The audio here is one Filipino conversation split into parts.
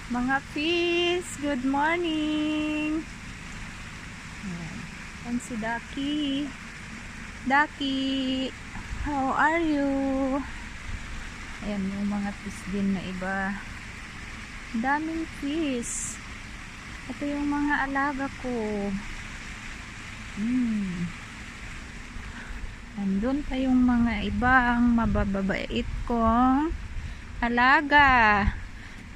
Mga fish, good morning. Ayan si Ducky. Ducky, how are you? Ayan yung mga fish din na iba. Daming fish. Ito yung mga alaga ko. Andun pa yung mga ibang mababait kong alaga.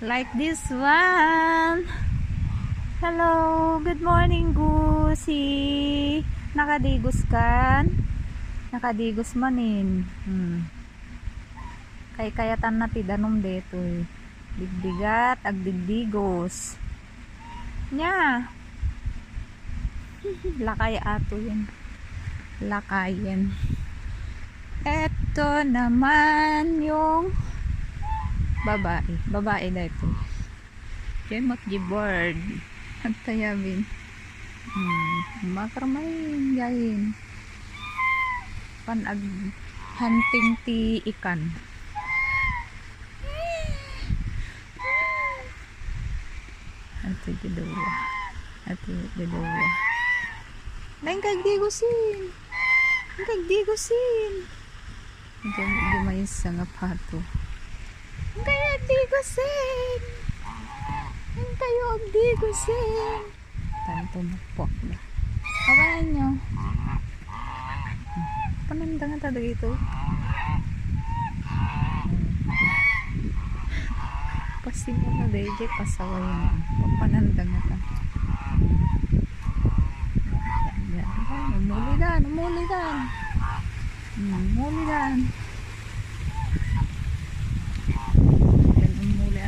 Like this one. Hello, good morning, Gusi. Nakadigos kan? Nakadigos manin. Kay kayatan na tidanom dito eh. Digdigat, agdigdigos. Nya. Lakay ato yun. Lakayin. Eto naman yung babae na ito. Jemot G-bird. Nagtayabin. Makarmayin gayin. Panag hunting ti ikan. Ito dalawa. Lain kagdigusin. Hindi may isa nga pato. Kaya agdigusin. Kayo agdigusin. Tanto po na. Kabayan nyo. Pananda nga talaga ito. Pasti mo na dahil pasaway mo. Pananda nga ta. Yan. Umulidan.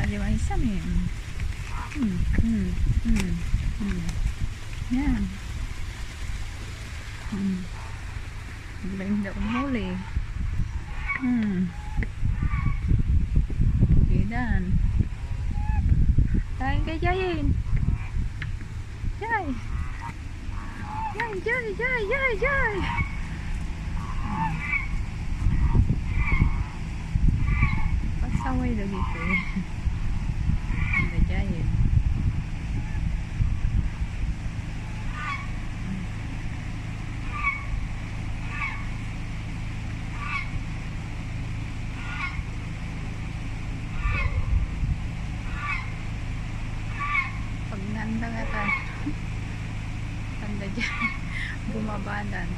Di ba isa niya? Yan. Biglang na umuli. Gidan. Kain kay Jayin. Jay. Pasaway lagi ko eh. Jayin. Pag nanda nga ta. Tanda dyan. Bumabadan.